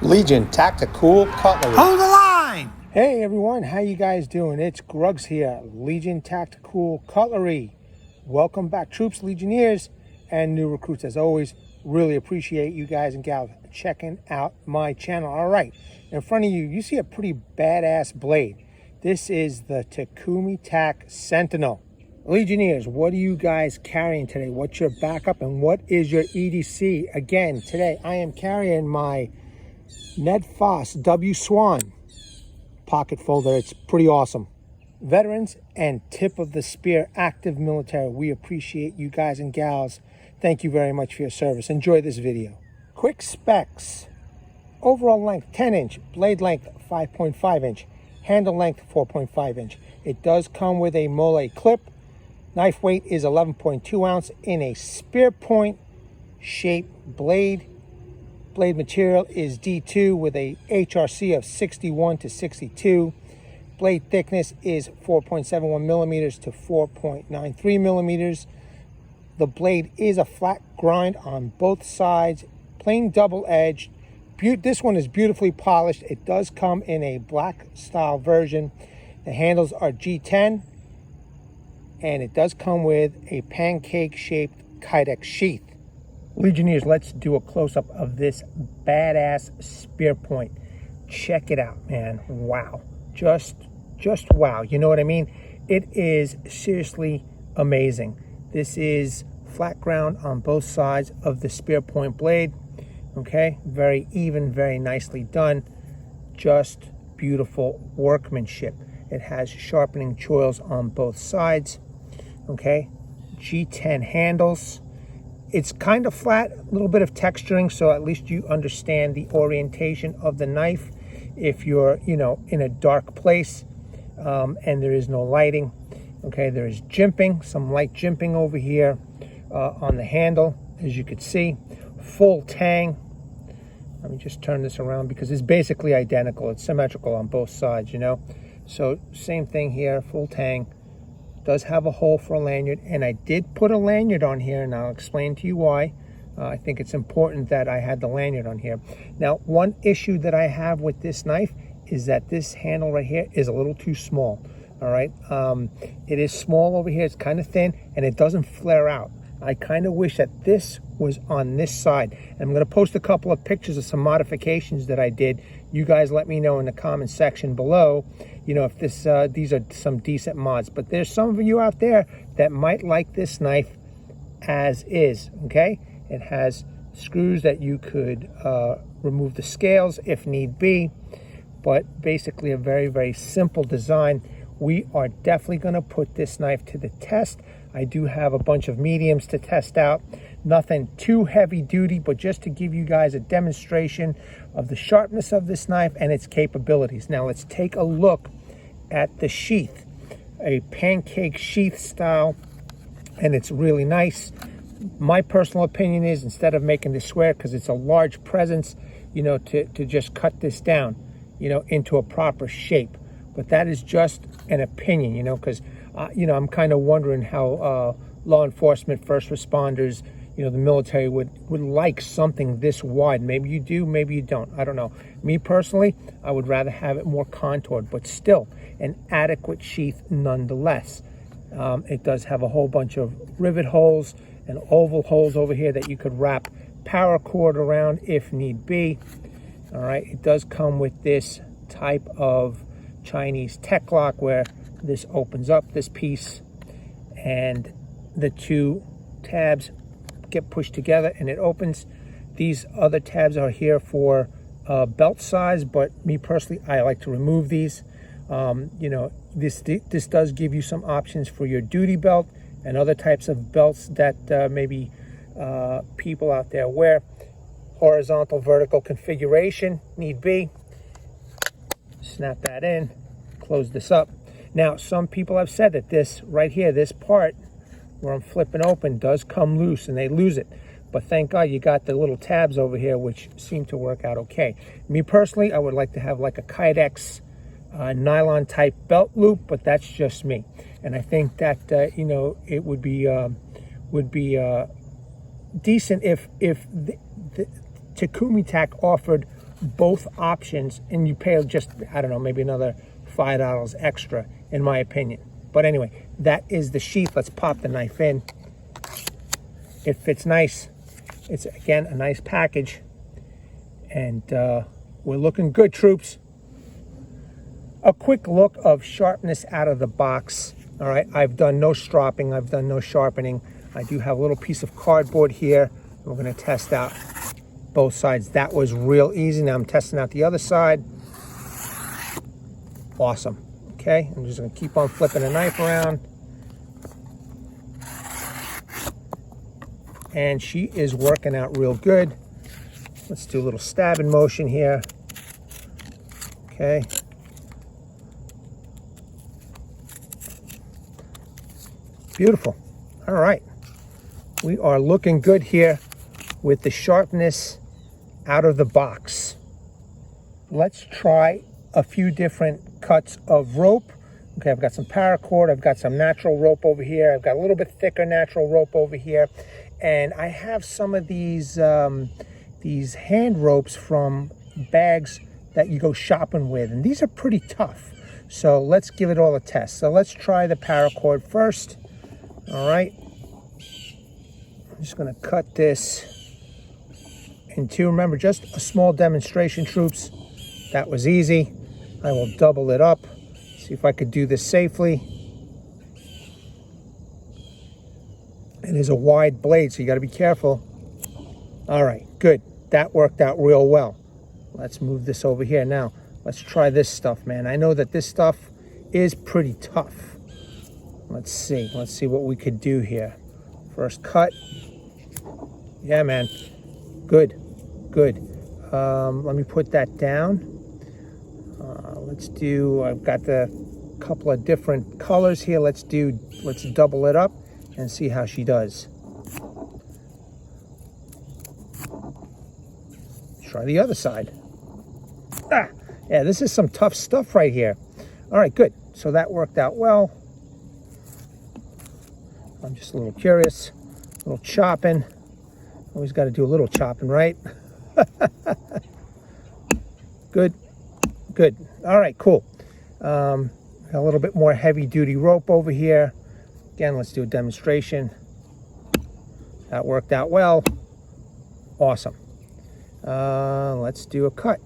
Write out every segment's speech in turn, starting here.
Legion Tactical Cutlery. Hold the line! Hey everyone, how you guys doing? It's Grugs here, Legion Tactical Cutlery. Welcome back, troops, Legionnaires, and new recruits. As always, really appreciate you guys and gals checking out my channel. All right, in front of you, you see a pretty badass blade. This is the Takumitak Sentinel. Legionnaires, what are you guys carrying today? What's your backup and what is your EDC? Again, today I am carrying my Ned Foss W Swan pocket folder. It's pretty awesome. Veterans and tip of the spear active military, we appreciate you guys and gals. Thank you very much for your service. Enjoy this video. Quick specs: overall length 10-inch, blade length 5.5-inch, handle length 4.5-inch. It does come with a molle clip. Knife weight is 11.2 ounce in a spear point shape blade. Blade material is D2 with a HRC of 61 to 62. Blade thickness is 4.71 millimeters to 4.93 millimeters. The blade is a flat grind on both sides, plain double-edged. This one is beautifully polished. It does come in a black style version. The handles are G10, and it does come with a pancake-shaped kydex sheath. Legionnaires, let's do a close-up of this badass spear point. Check it out, man. Wow. Just wow. You know what I mean? It is seriously amazing. This is flat ground on both sides of the spear point blade. Okay, very even, very nicely done. Just beautiful workmanship. It has sharpening choils on both sides. Okay, G10 handles. It's kind of flat, a little bit of texturing, so at least you understand the orientation of the knife if you're, in a dark place and there is no lighting. Okay, there is jimping, some light jimping over here on the handle, as you could see. Full Tang. Let me just turn this around because it's basically identical. It's symmetrical on both sides, So same thing here, full Tang. Does have a hole for a lanyard, and I did put a lanyard on here, and I'll explain to you why. I think it's important that I had the lanyard on here. Now, one issue that I have with this knife is that this handle right here is a little too small. All right, it is small over here. It's kind of thin, and it doesn't flare out. I kind of wish that this was on this side. And I'm going to post a couple of pictures of some modifications that I did. You guys let me know in the comment section below, if these are some decent mods. But there's some of you out there that might like this knife as is, okay? It has screws that you could remove the scales if need be. But basically a very, very simple design. We are definitely going to put this knife to the test. I do have a bunch of mediums to test out. Nothing too heavy duty, but just to give you guys a demonstration of the sharpness of this knife and its capabilities. Now let's take a look at the sheath. A pancake sheath style, and it's really nice. My personal opinion is, instead of making this square, because it's a large presence, to just cut this down, into a proper shape. But that is just an opinion, because, I'm kind of wondering how law enforcement, first responders, the military would like something this wide. Maybe you do, maybe you don't. I don't know. Me personally, I would rather have it more contoured, but still an adequate sheath nonetheless. It does have a whole bunch of rivet holes and oval holes over here that you could wrap paracord around if need be. All right, it does come with this type of Chinese tech lock where this opens up, this piece, and the two tabs get pushed together and it opens. These other tabs are here for belt size, but me personally, I like to remove these. This does give you some options for your duty belt and other types of belts that maybe people out there wear. Horizontal, vertical configuration, need be. Snap that in, close this up. Now, some people have said that this right here, this part where I'm flipping open, does come loose and they lose it. But thank God you got the little tabs over here, which seem to work out okay. Me personally, I would like to have like a kydex nylon type belt loop, but that's just me. And I think that it would be decent if the Takumitak offered both options, and you pay just, I don't know, maybe another $5 extra, in my opinion. But anyway, that is the sheath. Let's pop the knife in. It fits nice. It's, again, a nice package. And we're looking good, troops. A quick look of sharpness out of the box. All right, I've done no stropping. I've done no sharpening. I do have a little piece of cardboard here. We're going to test out both sides. That was real easy. Now I'm testing out the other side. Awesome. Okay, I'm just going to keep on flipping the knife around. And she is working out real good. Let's do a little stabbing motion here. Okay. Beautiful. All right. We are looking good here with the sharpness out of the box. Let's try a few different cuts of rope. Okay, I've got some paracord. I've got some natural rope over here. I've got a little bit thicker natural rope over here. And I have some of these hand ropes from bags that you go shopping with. And these are pretty tough. So let's give it all a test. So let's try the paracord first. All right. I'm just going to cut this in two. Remember, just a small demonstration, troops. That was easy. I will double it up. See if I could do this safely. It is a wide blade, so you got to be careful. All right, good. That worked out real well. Let's move this over here. Now, let's try this stuff, man. I know that this stuff is pretty tough. Let's see what we could do here. First cut. Yeah, man. Good. Let me put that down. I've got the couple of different colors here. Let's double it up and see how she does. Try the other side. Yeah, this is some tough stuff right here. All right, good. So that worked out well. I'm just a little curious. A little chopping. Always got to do a little chopping, right? Good. All right, cool. A little bit more heavy-duty rope over here. Again, let's do a demonstration. That worked out well. Awesome. Let's do a cut.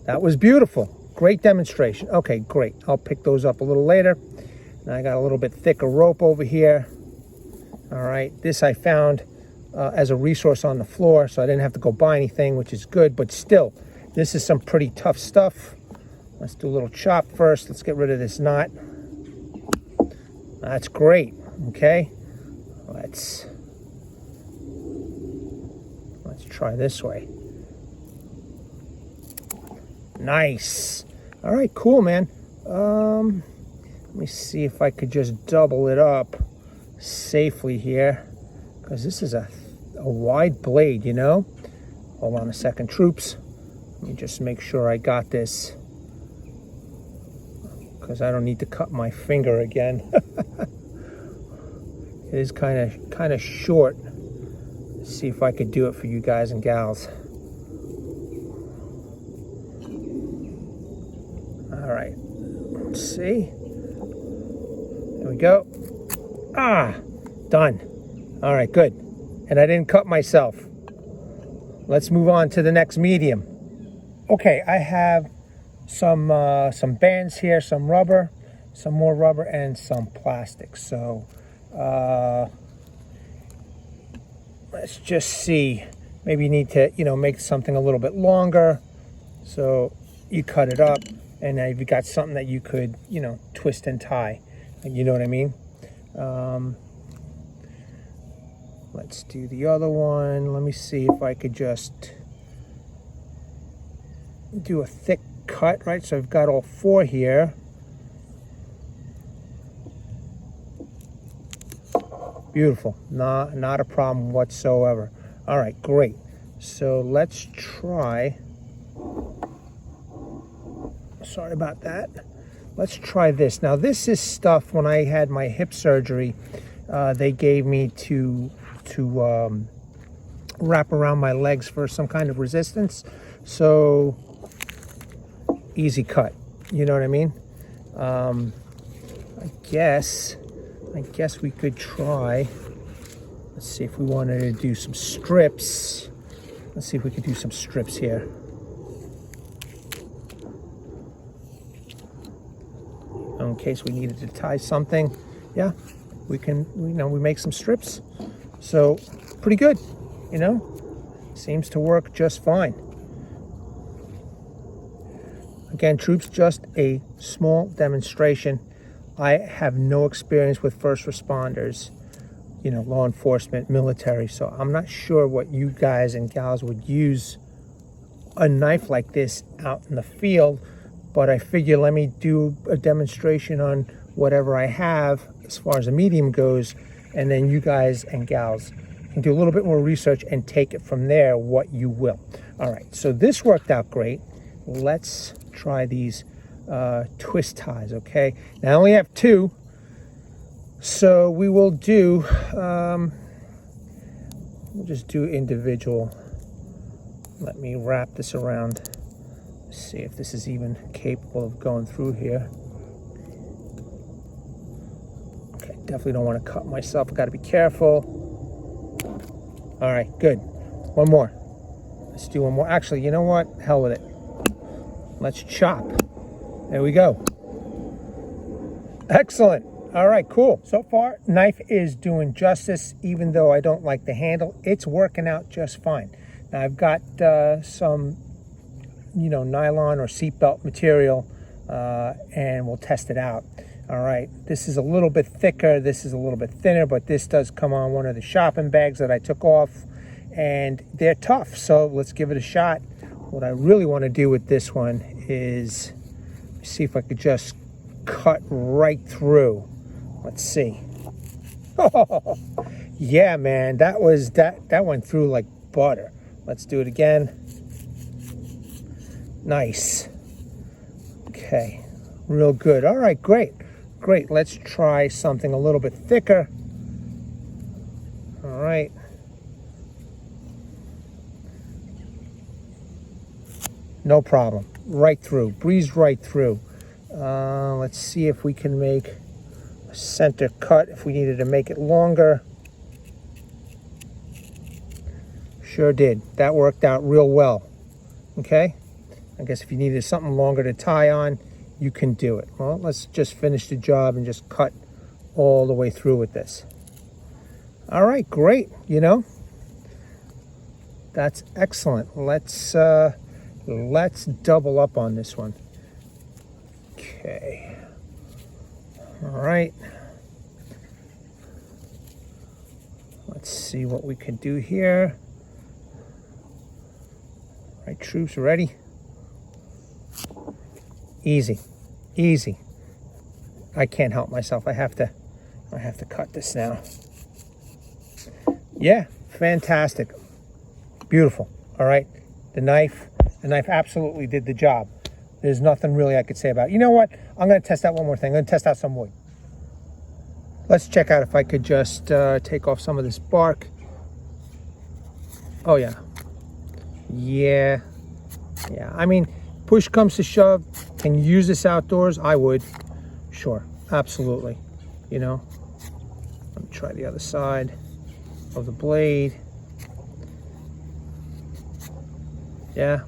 That was beautiful. Great demonstration. Okay, great. I'll pick those up a little later. Now I got a little bit thicker rope over here. All right, this I found as a resource on the floor, so I didn't have to go buy anything, which is good, but still, this is some pretty tough stuff. Let's do a little chop first. Let's get rid of this knot. That's great, okay? Let's try this way. Nice. All right, cool, man. Let me see if I could just double it up safely here, because this is a wide blade, you know? Hold on a second, troops. Let me just make sure I got this, because I don't need to cut my finger again. It is kind of short. Let's see if I could do it for you guys and gals. All right, let's see. There we go. Done. All right, good. And I didn't cut myself. Let's move on to the next medium. Okay, I have some bands here, some rubber, some more rubber, and some plastic. So let's just see. Maybe you need to, make something a little bit longer. So you cut it up, and now you've got something that you could, twist and tie. You know what I mean? Let's do the other one. Let me see if I could just do a thick cut, right? So I've got all four here. Beautiful. Not a problem whatsoever. All right, great. So let's try. Sorry about that. Let's try this. Now, this is stuff when I had my hip surgery, they gave me to wrap around my legs for some kind of resistance. So easy cut, you know what I mean? I guess we could try, let's see if we wanted to do some strips. Let's see if we could do some strips here. In case we needed to tie something, yeah, we can, we make some strips. So pretty good, seems to work just fine. Again, troops, just a small demonstration. I have no experience with first responders, law enforcement, military, so I'm not sure what you guys and gals would use a knife like this out in the field, but I figure let me do a demonstration on whatever I have as far as a medium goes, and then you guys and gals can do a little bit more research and take it from there what you will. All right, so this worked out great. Let's try these twist ties, okay? Now I only have two, so we will do, we'll just do individual. Let me wrap this around. See if this is even capable of going through here. Okay, definitely don't want to cut myself. I've got to be careful. All right, good. One more. Let's do one more. Actually, you know what? Hell with it. Let's chop. There we go. Excellent. All right, cool. So far, knife is doing justice, even though I don't like the handle. It's working out just fine. Now, I've got some nylon or seatbelt material, and we'll test it out. All right, this is a little bit thicker, this is a little bit thinner, but this does come on one of the shopping bags that I took off, and they're tough, so let's give it a shot. What I really want to do with this one is see if I could just cut right through. Let's see. Oh, yeah, man, that went through like butter. Let's do it again. Nice. Okay, real good. All right, great. Let's try something a little bit thicker. All right. No problem. Right through. Breezed right through. Let's see if we can make a center cut if we needed to make it longer. Sure did. That worked out real well. Okay. I guess if you needed something longer to tie on, you can do it. Well, let's just finish the job and just cut all the way through with this. All right, great. That's excellent. Let's double up on this one. Okay. All right. Let's see what we can do here. All right, troops, ready? Easy. I can't help myself. I have to cut this now. Yeah, fantastic. Beautiful. All right. The knife absolutely did the job. There's nothing really I could say about it. You know what? I'm going to test out one more thing. I'm going to test out some wood. Let's check out if I could just take off some of this bark. Oh, yeah. Yeah. I mean, push comes to shove, can you use this outdoors? I would. Sure, absolutely. Let me try the other side of the blade. Yeah,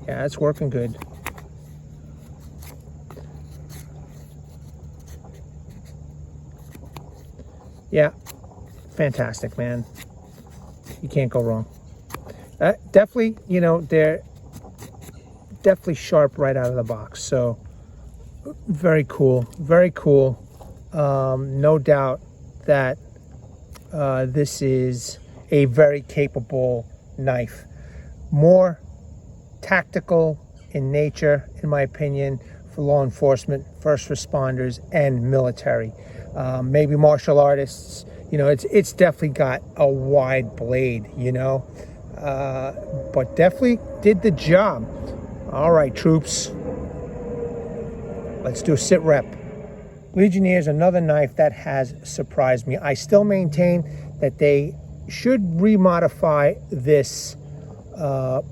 it's working good. Yeah, fantastic, man. You can't go wrong. Definitely, they're definitely sharp right out of the box. So very cool. No doubt that this is a very capable knife. More tactical in nature, in my opinion, for law enforcement, first responders, and military. Maybe martial artists. It's definitely got a wide blade, but definitely did the job. All right, troops, let's do a sit rep. Legionnaires, another knife that has surprised me. I still maintain that they should remodify this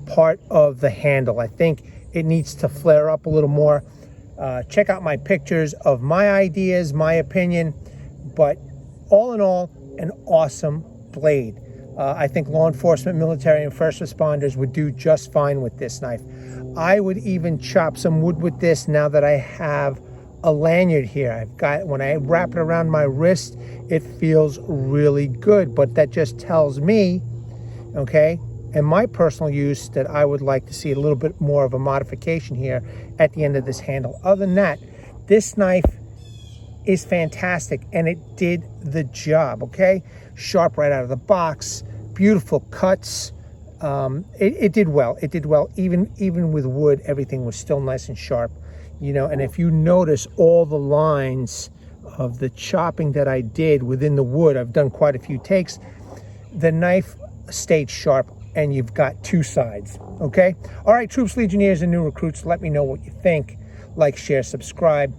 part of the handle. I think it needs to flare up a little more. Check out my pictures of my ideas, my opinion, but all in all, an awesome blade. I think law enforcement, military, and first responders would do just fine with this knife. I would even chop some wood with this now that I have a lanyard here. I've got, when I wrap it around my wrist, it feels really good, but that just tells me, okay, and my personal use, that I would like to see a little bit more of a modification here at the end of this handle. Other than that, this knife is fantastic, and it did the job, okay? Sharp right out of the box, beautiful cuts. It did well. It did well. Even with wood, everything was still nice and sharp, you know. And if you notice all the lines of the chopping that I did within the wood, I've done quite a few takes, the knife stayed sharp, and you've got two sides, okay? All right, troops, legionnaires, and new recruits, let me know what you think. Like, share, subscribe.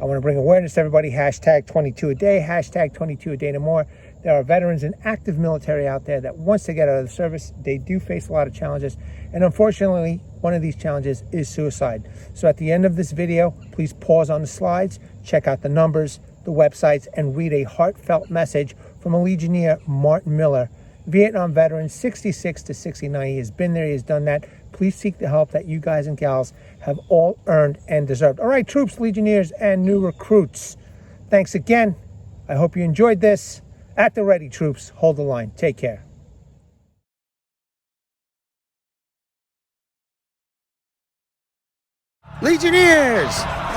I want to bring awareness to everybody. Hashtag 22 a day, hashtag 22 a day no more. There are veterans and active military out there that once they get out of the service, they do face a lot of challenges. And unfortunately, one of these challenges is suicide. So at the end of this video, please pause on the slides, check out the numbers, the websites, and read a heartfelt message from a Legionnaire, Martin Miller, Vietnam veteran, 66 to 69. He has been there, he has done that. Please seek the help that you guys and gals have all earned and deserved. All right, troops, legionnaires, and new recruits, thanks again. I hope you enjoyed this. At the ready, troops. Hold the line. Take care. Legionnaires!